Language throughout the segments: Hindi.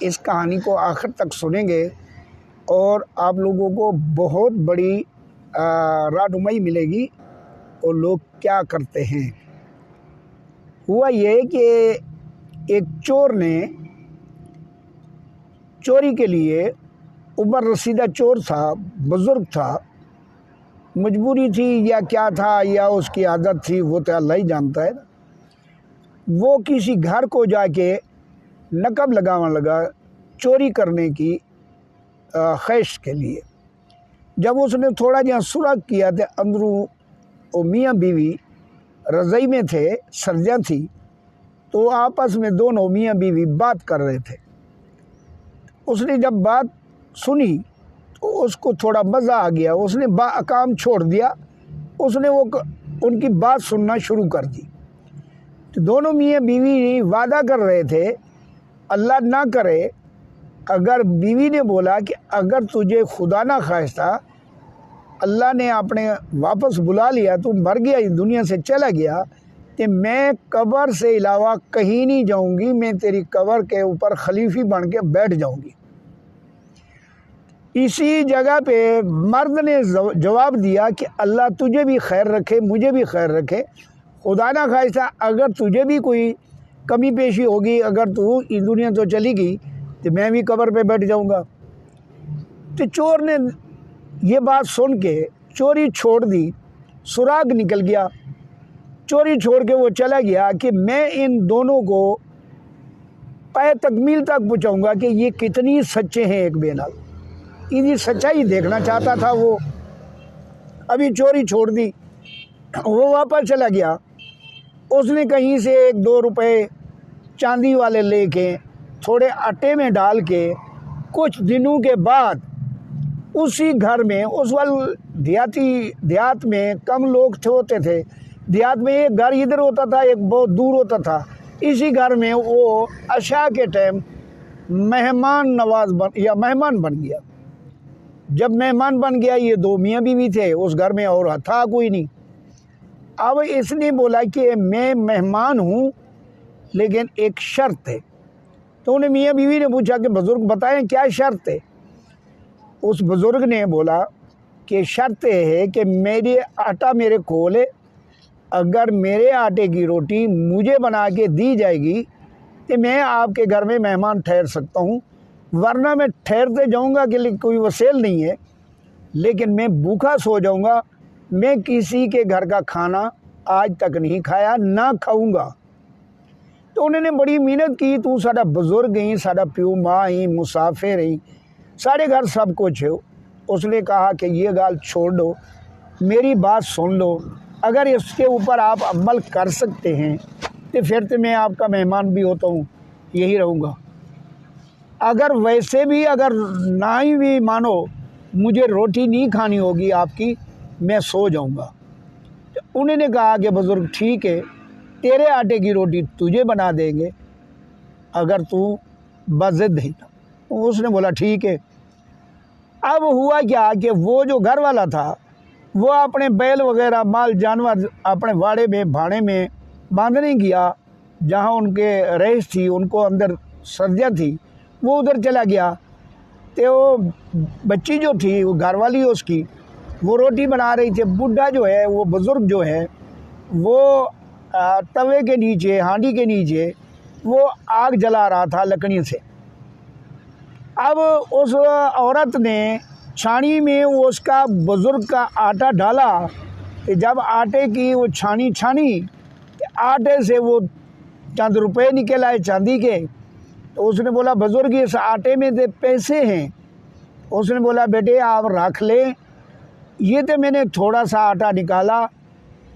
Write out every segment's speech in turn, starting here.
इस कहानी को आखिर तक सुनेंगे और आप लोगों को बहुत बड़ी राहनुमाई मिलेगी और लोग क्या करते हैं। हुआ ये कि एक चोर ने चोरी के लिए, ऊपर रसीदा चोर था, बुज़ुर्ग था, मजबूरी थी या क्या था या उसकी आदत थी, वो तो अल्लाह ही जानता है। वो किसी घर को जाके नकब लगाने लगा चोरी करने की ख्वाहिश के लिए। जब उसने थोड़ा जहाँ सुराग किया तो अंदरों वो मियाँ बीवी रज़ाई में थे, सर्दियाँ थी, तो आपस में दोनों मियाँ बीवी बात कर रहे थे। उसने जब बात सुनी तो उसको थोड़ा मज़ा आ गया, उसने काम छोड़ दिया, उसने वो उनकी बात सुनना शुरू कर दी। तो दोनों मियाँ बीवी वादा कर रहे थे, अल्लाह ना करे अगर बीवी ने बोला कि अगर तुझे खुदा ना खास्ता अल्लाह ने आपने वापस बुला लिया, तू मर गया, इस दुनिया से चला गया, तो मैं कब्र से अलावा कहीं नहीं जाऊंगी, मैं तेरी कब्र के ऊपर खलीफी बन के बैठ जाऊंगी। इसी जगह पे मर्द ने जवाब दिया कि अल्लाह तुझे भी खैर रखे, मुझे भी खैर रखे, खुदा ना खास्ता अगर तुझे भी कोई कमी पेशी होगी, अगर तू इस दुनिया तो चली गई तो मैं भी कब्र पे बैठ जाऊंगा। तो चोर ने ये बात सुन के चोरी छोड़ दी, सुराग निकल गया, चोरी छोड़ के वो चला गया कि मैं इन दोनों को पाए तकमील तक पहुँचाऊँगा कि ये कितनी सच्चे हैं एक बेनाल। इनकी सच्चाई देखना चाहता था वो। अभी चोरी छोड़ दी, वो वापस चला गया। उसने कहीं से 1-2 रुपए चांदी वाले लेके थोड़े आटे में डाल के कुछ दिनों के बाद उसी घर में, उस वाल देहात में कम लोग होते थे, देहात में एक घर इधर होता था, एक बहुत दूर होता था। इसी घर में वो अशा के टाइम मेहमान बन गया। जब मेहमान बन गया, ये 2 मियाँ बीवी थे उस घर में और था कोई नहीं। अब इसने बोला कि मैं मेहमान हूँ लेकिन एक शर्त है। तो उन्हें मियाँ बीवी ने पूछा कि बुज़ुर्ग बताएं क्या शर्त है। उस बुज़ुर्ग ने बोला कि शर्त है कि मेरे आटा मेरे खोल है, अगर मेरे आटे की रोटी मुझे बना के दी जाएगी तो मैं आपके घर में मेहमान ठहर सकता हूँ, वरना मैं ठहरते जाऊँगा कि कोई वसेल नहीं है, लेकिन मैं भूखा सो जाऊँगा। मैं किसी के घर का खाना आज तक नहीं खाया, ना खाऊँगा। तो उन्होंने बड़ी मेहनत की, तू साडा बुजुर्ग ही, साडा प्यो माँ ही, मुसाफिर ही, सारे घर सब कुछ है। उसने कहा कि ये गाल छोड़ दो, मेरी बात सुन लो, अगर इसके ऊपर आप अमल कर सकते हैं तो फिर तो मैं आपका मेहमान भी होता हूँ, यही रहूँगा। अगर वैसे भी अगर ना ही भी मानो मुझे रोटी नहीं खानी होगी आपकी, मैं सो जाऊँगा। तो उन्होंने कहा कि बुज़ुर्ग ठीक है, तेरे आटे की रोटी तुझे बना देंगे अगर तू बज़िद है। उसने बोला ठीक है। अब हुआ क्या कि वो जो घर वाला था वो अपने बैल वगैरह माल जानवर अपने वाड़े में भाड़े में बांधने गया, जहाँ उनके रईस थी, उनको अंदर सर्दियाँ थी, वो उधर चला गया। तो वो बच्ची जो थी, वो घरवाली उसकी, वो रोटी बना रही थी। बुढ़ा जो है, वो बुज़ुर्ग जो है, वो तवे के नीचे, हांडी के नीचे वो आग जला रहा था लकड़ी से। अब उस औरत ने छानी में वो उसका बुज़ुर्ग का आटा डाला, तो जब आटे की वो छानी तो आटे से वो चंद रुपए निकल आए चांदी के। तो उसने बोला बुज़ुर्ग इस आटे में दे पैसे हैं। उसने बोला बेटे आप रख लें, ये तो मैंने थोड़ा सा आटा निकाला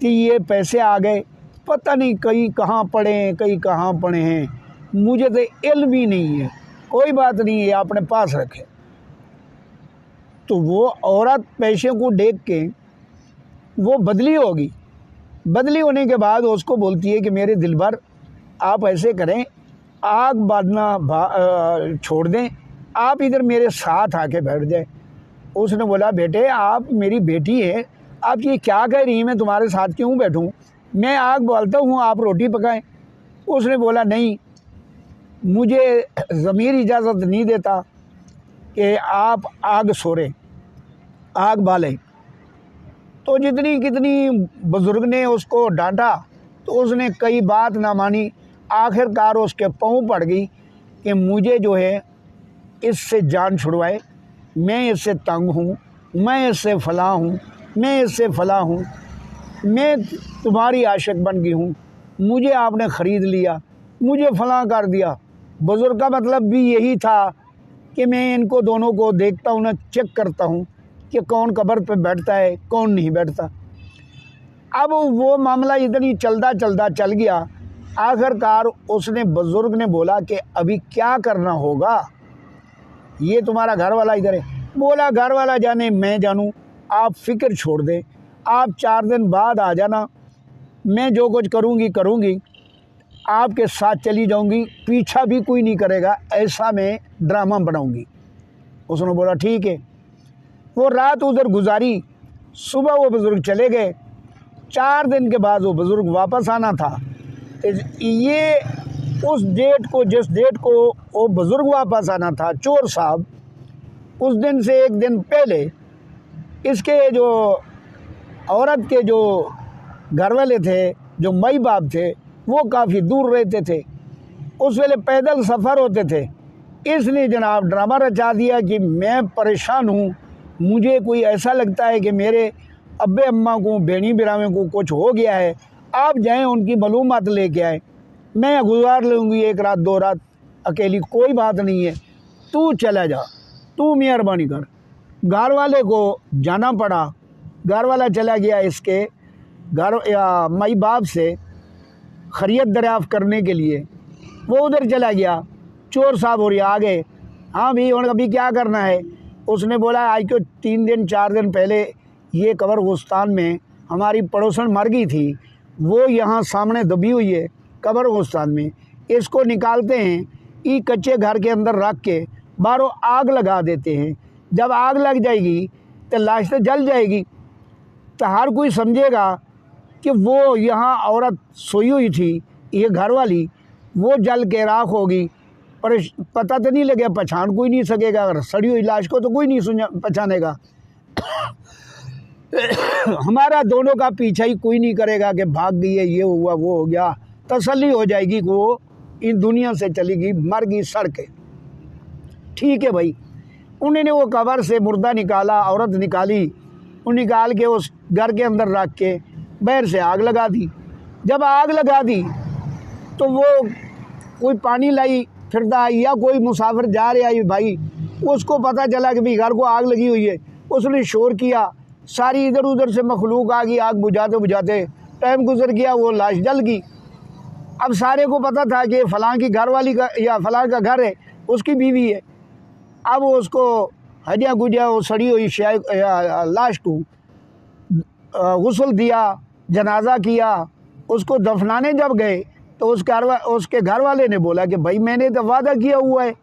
कि ये पैसे आ गए, पता नहीं कहीं कहाँ पड़े हैं, कहीं कहाँ पड़े हैं, मुझे तो इल्म ही नहीं है, कोई बात नहीं है, अपने पास रखे। तो वो औरत पैसे को देख के वो बदली होगी। बदली होने के बाद उसको बोलती है कि मेरे दिलबर आप ऐसे करें, आग बांधना छोड़ दें, आप इधर मेरे साथ आके बैठ जाए। उसने बोला बेटे आप मेरी बेटी है, आप ये क्या कह रही हैं, मैं तुम्हारे साथ क्यों बैठूं, मैं आग बालता हूँ, आप रोटी पकाएं। उसने बोला नहीं, मुझे ज़मीर इजाज़त नहीं देता कि आप आग सोरे, आग बाले। तो जितनी कितनी बुज़ुर्ग ने उसको डांटा तो उसने कई बात ना मानी। आखिरकार उसके पाँव पड़ गई कि मुझे जो है इससे जान छुड़वाए, मैं इससे तंग हूँ, मैं इससे फ़लाँ हूँ, मैं इससे फ़लाँ हूँ, मैं तुम्हारी आशिक बन गई हूँ, मुझे आपने ख़रीद लिया, मुझे फ़लाँ कर दिया। बुज़ुर्ग का मतलब भी यही था कि मैं इनको दोनों को देखता हूँ ना, चेक करता हूँ कि कौन कब्र पे बैठता है, कौन नहीं बैठता। अब वो मामला इतनी चलता चलता चल गया। आखिरकार उसने बुज़ुर्ग ने बोला कि अभी क्या करना होगा, ये तुम्हारा घर वाला इधर है। बोला घर वाला जाने मैं जानूँ, आप फ़िक्र छोड़ दें, आप 4 दिन बाद आ जाना, मैं जो कुछ करूँगी आपके साथ चली जाऊँगी, पीछा भी कोई नहीं करेगा, ऐसा मैं ड्रामा बनाऊँगी। उसने बोला ठीक है। वो रात उधर गुजारी, सुबह वो बुज़ुर्ग चले गए। 4 दिन के बाद वो बुज़ुर्ग वापस आना था। ये उस डेट को, जिस डेट को वो बुज़ुर्ग वापस आना था, चोर साहब, उस दिन से 1 दिन पहले इसके जो औरत के जो घर वाले थे, जो माई बाप थे, वो काफ़ी दूर रहते थे। उस वेले पैदल सफ़र होते थे। इसलिए जनाब ड्रामा रचा दिया कि मैं परेशान हूँ, मुझे कोई ऐसा लगता है कि मेरे अब्बे अम्मा को, बेनी बिरामे को कुछ हो गया है, आप जाएं उनकी मालूमात लेके आए, मैं गुजार लूँगी 1 रात 2 रात अकेली, कोई बात नहीं है, तू चला जा, तू मेहरबानी कर। घर वाले को जाना पड़ा। घर वाला चला गया इसके घर या माई बाप से खैरियत दरियाफ़्त करने के लिए। वो उधर चला गया। चोर साहब और आ गए, हाँ भाई और अभी क्या करना है। उसने बोला आज को 3 दिन 4 दिन पहले ये कब्रिस्तान में हमारी पड़ोसन मर गई थी, वो यहाँ सामने दबी हुई है कब्रिस्तान में, इसको निकालते हैं, ये कच्चे घर के अंदर रख के बाहरों आग लगा देते हैं। जब आग लग जाएगी तो लाश तो जल जाएगी, तो हर कोई समझेगा कि वो यहाँ औरत सोई हुई थी, ये घर वाली, वो जल के राख होगी, पर पता तो नहीं लगेगा, पहचान कोई नहीं सकेगा। अगर सड़ी हुई लाश को तो कोई नहीं पहचानेगा। हमारा दोनों का पीछा ही कोई नहीं करेगा कि भाग गई है, ये हुआ वो हो गया, तसल्ली हो जाएगी कि वो इन दुनिया से चली गई, मर गई, सड़ के। ठीक है भाई, उन्होंने वो कब्र से मुर्दा निकाला, औरत निकाली, वो निकाल के उस घर के अंदर रख के बाहर से आग लगा दी। जब आग लगा दी तो वो कोई पानी लाई फिरता या कोई मुसाफिर जा रहा है भाई, उसको पता चला कि भाई घर को आग लगी हुई है। उसने शोर किया, सारी इधर उधर से मखलूक आ गई, आग बुझाते बुझाते टाइम गुजर गया, वो लाश जल गई। अब सारे को पता था कि फ़लाँ की घर वाली का या फ़लाँ का घर है, उसकी बीवी है। अब उसको हदिया गुजिया वो सड़ी हुई लाश को गुस्ल दिया, जनाजा किया। उसको दफनाने जब गए तो उसके घर वाले ने बोला कि भाई मैंने तो वादा किया हुआ है।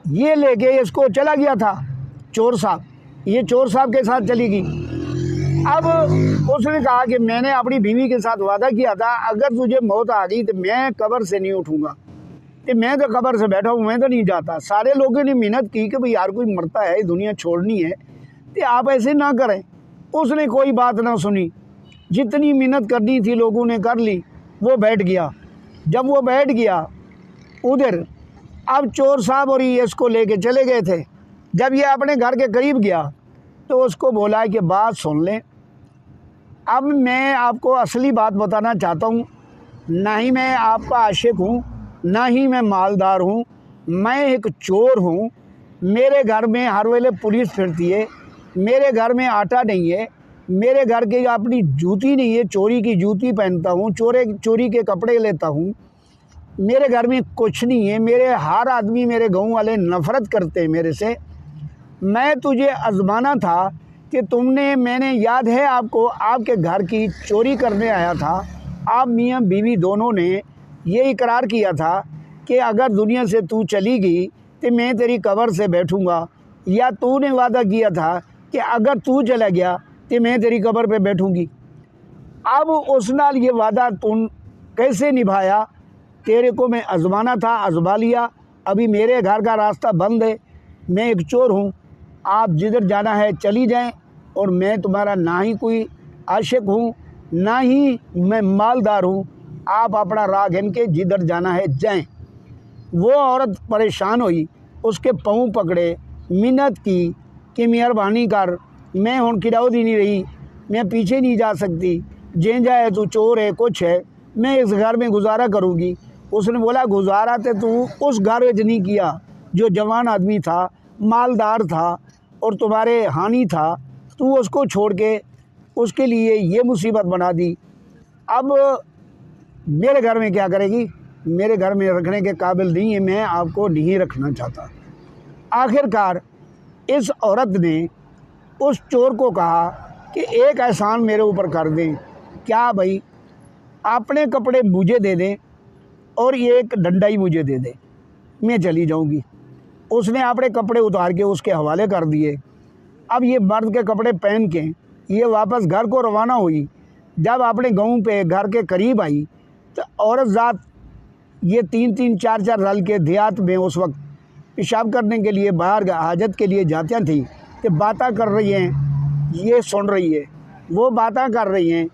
ये लेके इसको चला गया था चोर साहब, ये चोर साहब के साथ चली गई। अब उसने कहा कि मैंने अपनी बीवी के साथ वादा किया था, अगर तुझे मौत आ गई तो मैं कब्र से नहीं उठूँगा, तो मैं तो कब्र से बैठा हूँ, मैं तो नहीं जाता। सारे लोगों ने मिन्नत की कि भाई यार कोई मरता है, दुनिया छोड़नी है, तो आप ऐसे ना करें। उसने कोई बात ना सुनी, जितनी मिन्नत करनी थी लोगों ने कर ली। वो बैठ गया। जब वो बैठ गया उधर, अब चोर साहब और ये इसको लेके चले गए थे। जब ये अपने घर के करीब गया तो उसको बोला कि बात सुन लें, अब मैं आपको असली बात बताना चाहता हूँ, ना ही मैं आपका आशिक हूँ, ना ही मैं मालदार हूँ, मैं एक चोर हूँ। मेरे घर में हर वेले पुलिस फिरती है, मेरे घर में आटा नहीं है, मेरे घर की अपनी जूती नहीं है, चोरी की जूती पहनता हूँ, चोरी के कपड़े लेता हूँ, मेरे घर में कुछ नहीं है। मेरे हर आदमी, मेरे गाँव वाले नफ़रत करते हैं मेरे से। मैं तुझे आजमाना था कि मैंने याद है आपको, आपके घर की चोरी करने आया था। आप मियाँ बीवी दोनों ने ये इकरार किया था कि अगर दुनिया से तू चली गई तो मैं तेरी कब्र से बैठूँगा, या तूने वादा किया था कि अगर तू चला गया तो मैं तेरी कब्र पे बैठूँगी। अब उस नाल ये वादा तू कैसे निभाया, तेरे को मैं आजमाना था, आजमा लिया। अभी मेरे घर का रास्ता बंद है, मैं एक चोर हूँ, आप जिधर जाना है चली जाएं, और मैं तुम्हारा ना ही कोई आशिक हूँ, ना ही मैं मालदार हूँ, आप अपना राह गिन के जिधर जाना है जाएं। वो औरत परेशान हुई, उसके पाँव पकड़े, मिन्नत की कि मेहरबानी कर, मैं हुण किराओ दी नहीं रही, मैं पीछे नहीं जा सकती, जे जाए तू चोर है कुछ है, मैं इस घर में गुजारा करूँगी। उसने बोला गुजारा तो तू उस घर में नहीं किया जो जवान आदमी था, मालदार था और तुम्हारे हानि था, तू उसको छोड़ के उसके लिए ये मुसीबत बना दी। अब मेरे घर में क्या करेगी, मेरे घर में रखने के काबिल नहीं है, मैं आपको नहीं रखना चाहता। आखिरकार इस औरत ने उस चोर को कहा कि एक एहसान मेरे ऊपर कर दें। क्या भाई, अपने कपड़े मुझे दे दें और ये एक डंडा ही मुझे दे दें, मैं चली जाऊंगी। उसने अपने कपड़े उतार के उसके हवाले कर दिए। अब ये मर्द के कपड़े पहन के ये वापस घर को रवाना हुई। जब अपने गाँव पे घर के करीब आई तो औरत ज़ात ये 3-3 4-4 साल के देहात में उस वक्त पेशाब करने के लिए बाहर हाजत के लिए जाती थी, तो बातें कर रही हैं, ये सुन रही है, वो बातें कर रही हैं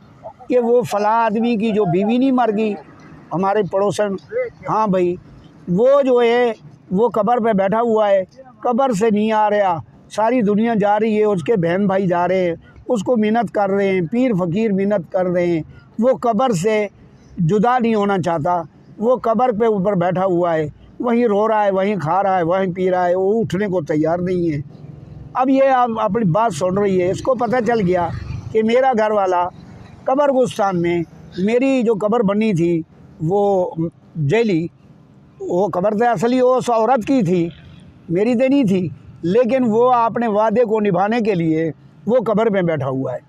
कि वो फलां आदमी की जो बीवी नहीं मर गई, हमारे पड़ोसन, हाँ भाई वो जो है वो कब्र पे बैठा हुआ है, कब्र से नहीं आ रहा, सारी दुनिया जा रही है, उसके बहन भाई जा रहे हैं, उसको मिन्नत कर रहे हैं, पीर फ़कीर मिन्नत कर रहे हैं, वो कब्र से जुदा नहीं होना चाहता, वो कब्र पे ऊपर बैठा हुआ है, वहीं रो रहा है, वहीं खा रहा है, वहीं पी रहा है, वो उठने को तैयार नहीं है। अब ये आप अपनी बात सुन रही है, इसको पता चल गया कि मेरा घर वाला कब्रगुस्तान में मेरी जो कब्र बनी थी वो जेली, वो कब्र तो असली वो उस औरत की थी, मेरी तो नहीं थी, लेकिन वो अपने वादे को निभाने के लिए वो कब्र में बैठा हुआ है।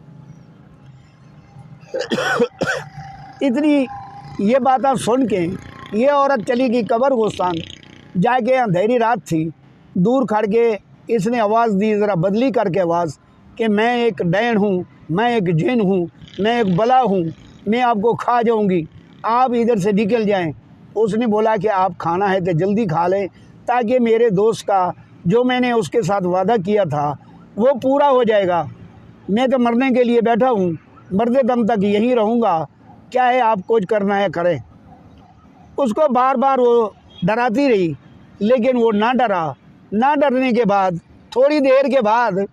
इतनी ये बातें सुन के ये औरत चली गई कब्रगुस्तान। जाके अंधेरी रात थी, दूर खड़ के इसने आवाज़ दी, ज़रा बदली करके आवाज़, कि मैं एक डैन हूँ, मैं एक जिन हूँ, मैं एक बला हूँ, मैं आपको खा जाऊँगी, आप इधर से निकल जाएं। उसने बोला कि आप खाना है तो जल्दी खा लें, ताकि मेरे दोस्त का जो मैंने उसके साथ वादा किया था वो पूरा हो जाएगा। मैं तो मरने के लिए बैठा हूँ, मरते दम तक यहीं रहूँगा, क्या है आप कुछ करना है करें। उसको बार बार वो डराती रही, लेकिन वो ना डरा। ना डरने के बाद थोड़ी देर के बाद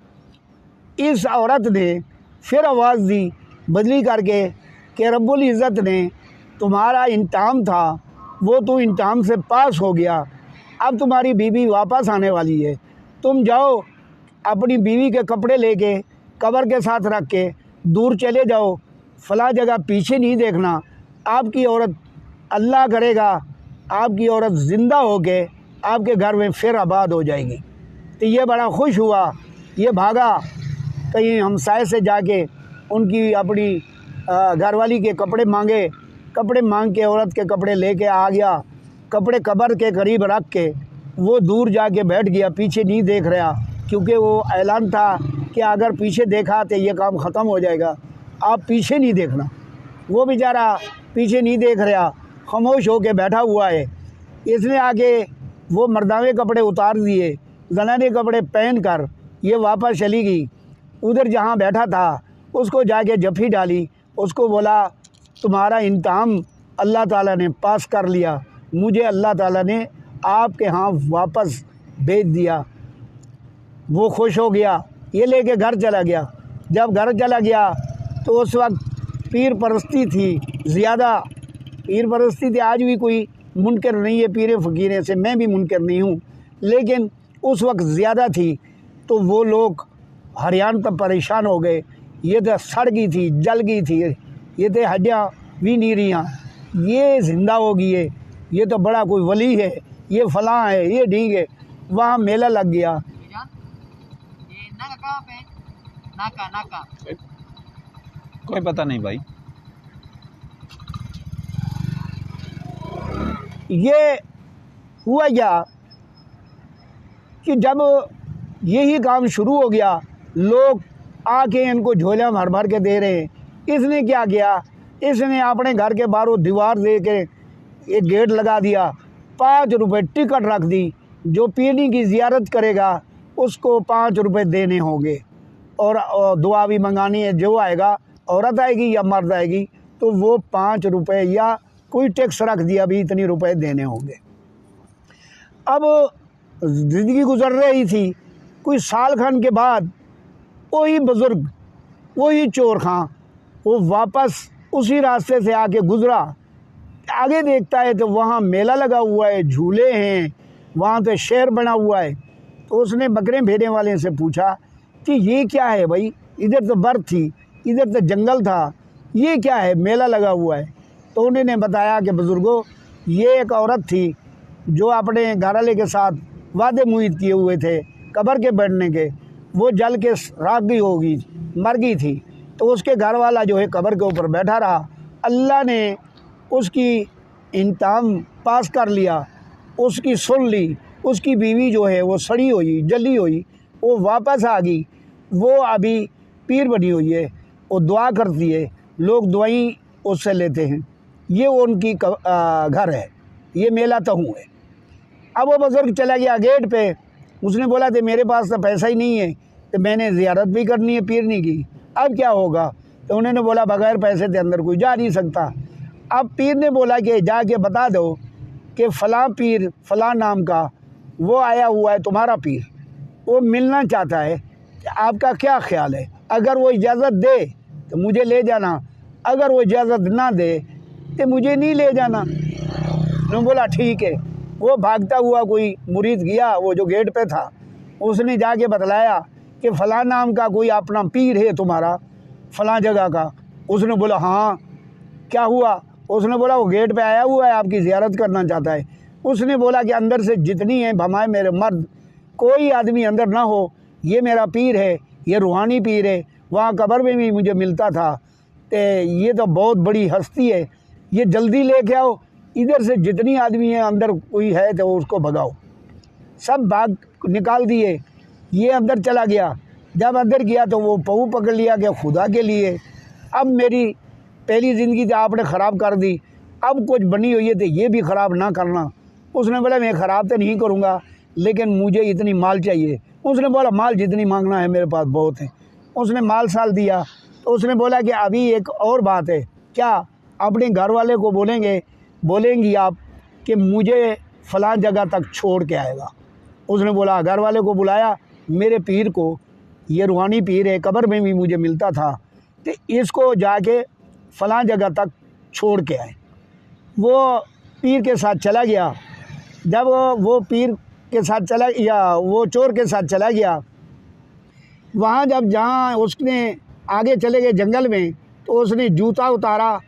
इस औरत ने फिर आवाज़ दी बदली करके कि रब्बुल इज़्ज़त ने तुम्हारा इंतकाम था, वो तो इंतकाम से पास हो गया, अब तुम्हारी बीवी वापस आने वाली है, तुम जाओ अपनी बीवी के कपड़े लेके कब्र के साथ रख के दूर चले जाओ, फला जगह पीछे नहीं देखना, आपकी औरत अल्लाह करेगा आपकी औरत ज़िंदा होके आपके घर में फिर आबाद हो जाएगी। तो ये बड़ा खुश हुआ, ये भागा कहीं हमसाये से जाके उनकी अपनी घरवाली के कपड़े मांगे, कपड़े मांग के औरत के कपड़े लेके आ गया, कपड़े कब्र के करीब रख के वो दूर जाके बैठ गया, पीछे नहीं देख रहा, क्योंकि वो ऐलान था कि अगर पीछे देखा तो ये काम ख़त्म हो जाएगा, आप पीछे नहीं देखना। वो बेचारा पीछे नहीं देख रहा, खामोश होके बैठा हुआ है। इसने आके वो मर्दाने कपड़े उतार दिए, जनाने कपड़े पहन कर ये वापस चली गई। उधर जहाँ बैठा था उसको जाके जफ़ी डाली, उसको बोला तुम्हारा इंतकाम अल्लाह ताला ने पास कर लिया, मुझे अल्लाह ताला ने आपके यहाँ वापस भेज दिया। वो खुश हो गया, ये लेके घर चला गया। जब घर चला गया तो उस वक्त पीर परस्ती थी ज़्यादा, पीर परस्ती थी, आज भी कोई मुनकर नहीं है पीर फ़कीर से, मैं भी मुनकर नहीं हूँ, लेकिन उस वक्त ज़्यादा थी। तो वो लोग हरियाण तक परेशान हो गए, ये तो सड़ गई थी, जल गई थी, ये तो हड्डियाँ भी नहीं रही, ये ज़िंदा हो गई है, ये तो बड़ा कोई वली है, ये फलां है, ये ढींग है। वहाँ मेला लग गया। कोई पता नहीं भाई। ये हुआ क्या कि जब यही काम शुरू हो गया, लोग आके इनको झोलियाँ भर भर के दे रहे हैं। इसने क्या किया, इसने अपने घर के बाहर दीवार दे के एक गेट लगा दिया, 5 रुपये टिकट रख दी, जो पीरनी की ज़ियारत करेगा उसको 5 रुपये देने होंगे, और दुआ भी मंगानी है, जो आएगा औरत आएगी या मर्द आएगी तो वो 5 रुपये या कोई टैक्स रख दिया भी इतनी रुपए देने होंगे। अब ज़िंदगी गुजर रही थी, कोई साल खान के बाद वही बुज़ुर्ग, वही चोर खां, वो वापस उसी रास्ते से आके गुज़रा, आगे देखता है तो वहाँ मेला लगा हुआ है, झूले हैं, वहाँ तो शहर बना हुआ है। तो उसने बकरे भेड़ने वाले से पूछा कि ये क्या है भाई, इधर तो बर्फ़ थी, इधर तो जंगल था, ये क्या है, मेला लगा हुआ है। तो उन्होंने बताया कि बुज़ुर्गों, ये एक औरत थी जो अपने घरवाले के साथ वादे मुईद किए हुए थे कब्र के बैठने के, वो जल के राख गई होगी, मर गई थी, तो उसके घर वाला जो है कब्र के ऊपर बैठा रहा। अल्लाह ने उसकी इंतकाम पास कर लिया, उसकी सुन ली, उसकी बीवी जो है वो सड़ी हुई जली हुई वो वापस आ गई, वो अभी पीर बनी हुई है, वो दुआ करती है, लोग दुआई उससे लेते हैं। ये उनकी घर है, ये मेला तहूँ है। अब वो बुज़ुर्ग चला गया गेट पे, उसने बोला कि मेरे पास तो पैसा ही नहीं है, तो मैंने ज़ियारत भी करनी है पीरनी की, अब क्या होगा। तो उन्होंने बोला बग़ैर पैसे के अंदर कोई जा नहीं सकता। अब पीर ने बोला कि जाके बता दो कि फ़लाँ पीर फ़लाँ नाम का वो आया हुआ है, तुम्हारा पीर, वो मिलना चाहता है, आपका क्या ख्याल है। अगर वो इजाज़त दे तो मुझे ले जाना, अगर वो इजाज़त ना दे तो मुझे नहीं ले जाना। उन्होंने बोला ठीक है। वो भागता हुआ कोई मुरीद गया, वो जो गेट पे था, उसने जाके बतलाया कि फ़लाँ नाम का कोई अपना पीर है तुम्हारा, फ़लाँ जगह का। उसने बोला हाँ, क्या हुआ। उसने बोला वो गेट पे आया हुआ है, आपकी ज़ियारत करना चाहता है। उसने बोला कि अंदर से जितनी हैं भमाए मेरे मर्द, कोई आदमी अंदर ना हो, ये मेरा पीर है, ये रूहानी पीर है, वहाँ कब्र में भी मुझे मिलता था, तो ये तो बहुत बड़ी हस्ती है, ये जल्दी लेके आओ, इधर से जितनी आदमी है अंदर कोई है तो उसको भगाओ। सब भाग निकाल दिए, ये अंदर चला गया। जब अंदर गया तो वो पहू पकड़ लिया कि खुदा के लिए अब मेरी पहली ज़िंदगी तो आपने ख़राब कर दी, अब कुछ बनी हुई है तो ये भी ख़राब ना करना। उसने बोला मैं ख़राब तो नहीं करूँगा, लेकिन मुझे इतनी माल चाहिए। उसने बोला माल जितनी मांगना है मेरे पास बहुत है। उसने माल साल दिया। तो उसने बोला कि अभी एक और बात है, क्या अपने घर वाले को बोलेंगी आप कि मुझे फ़लाँ जगह तक छोड़ के आएगा। उसने बोला घर वाले को बुलाया, मेरे पीर को, ये रूहानी पीर है, कब्र में भी मुझे मिलता था, तो इसको जाके फ़लाँ जगह तक छोड़ के आए। वो पीर के साथ चला गया। जब वो पीर के साथ चला या वो चोर के साथ चला गया, वहाँ जहाँ उसने आगे चले गए जंगल में, तो उसने जूता उतारा,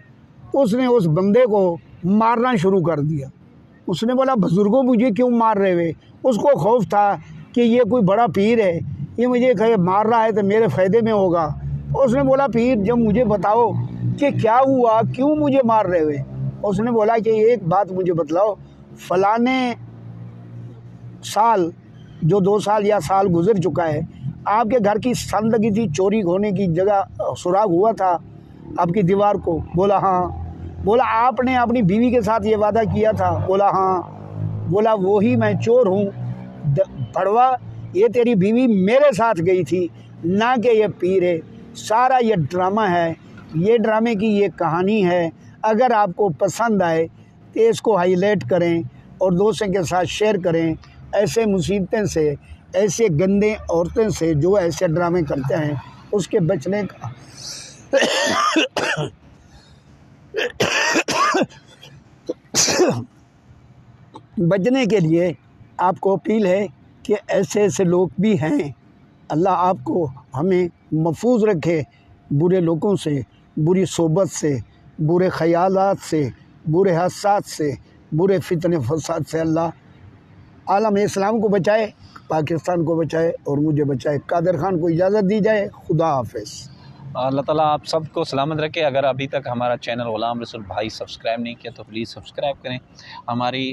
उसने उस बंदे को मारना शुरू कर दिया। उसने बोला बुज़ुर्गों मुझे क्यों मार रहे हुए। उसको खौफ था कि ये कोई बड़ा पीर है, ये मुझे कहे मार रहा है तो मेरे फ़ायदे में होगा। उसने बोला पीर जब मुझे बताओ कि क्या हुआ, क्यों मुझे मार रहे हुए। उसने बोला कि एक बात मुझे बतलाओ, फ़लाने साल जो 2 साल या साल गुजर चुका है, आपके घर की सन लगी थी, चोरी होने की जगह सुराग हुआ था आपकी दीवार को। बोला हाँ। बोला आपने अपनी बीवी के साथ ये वादा किया था। बोला हाँ। बोला वही मैं चोर हूँ भड़वा, ये तेरी बीवी मेरे साथ गई थी, ना कि ये पीर है। सारा ये ड्रामा है, ये ड्रामे की ये कहानी है। अगर आपको पसंद आए तो इसको हाईलाइट करें और दोस्तों के साथ शेयर करें। ऐसे मुसीबतें से, ऐसे गंदे औरतें से जो ऐसे ड्रामे करते हैं, उसके बचने का बचने के लिए आपको अपील है कि ऐसे ऐसे लोग भी हैं। अल्लाह आपको हमें महफूज रखे बुरे लोगों से, बुरी सोबत से, बुरे ख़यालात से, बुरे हादसात से, बुरे फितने फसाद से। अल्लाह आलम इस्लाम को बचाए, पाकिस्तान को बचाए और मुझे बचाए। कादर ख़ान को इजाज़त दी जाए। खुदा हाफ़िज़। अल्लाह ताला आप सबको सलामत रखे। अगर अभी तक हमारा चैनल ग़ुलाम रसूल भाई सब्सक्राइब नहीं किया तो प्लीज़ सब्सक्राइब करें। हमारी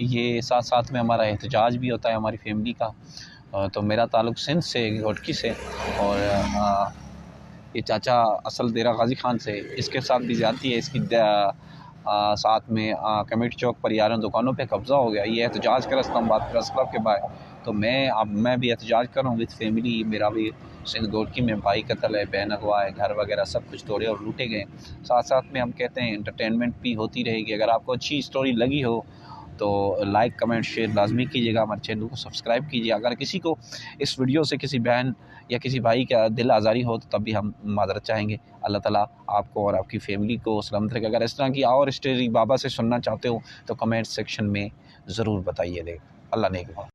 ये साथ साथ में हमारा एहतजाज भी होता है हमारी फैमिली का। तो मेरा ताल्लुक़ सिंध से, घोटकी से, और ये चाचा असल देरा गाज़ी ख़ान से, इसके साथ भी जाती है। इसकी साथ में कमेटी चौक पर यारों दुकानों पे कब्ज़ा हो गया। ये एहतजाज कर इस्लामाबाद प्रेस क्लब के बाहर, तो मैं भी एहतजाज कर रहा हूँ विद फैमिली। मेरा भी सिंध गोरकी में भाई कत्ल है, बहन अगवा है, घर वगैरह सब कुछ तोड़े और लूटे गए। साथ साथ में हम कहते हैं एंटरटेनमेंट भी होती रहेगी। अगर आपको अच्छी स्टोरी लगी हो तो लाइक कमेंट शेयर लाजमी कीजिएगा, हमारे चैनल को सब्सक्राइब कीजिए। अगर किसी को इस वीडियो से किसी बहन या किसी भाई का दिल आज़ारी हो तो तब भी हम मादरत चाहेंगे। अल्लाह ताला आपको और आपकी फैमिली को सलामत रखे। अगर इस तरह की और स्टोरी बाबा से सुनना चाहते हो तो कमेंट सेक्शन में ज़रूर बताइए। अल्लाह नेक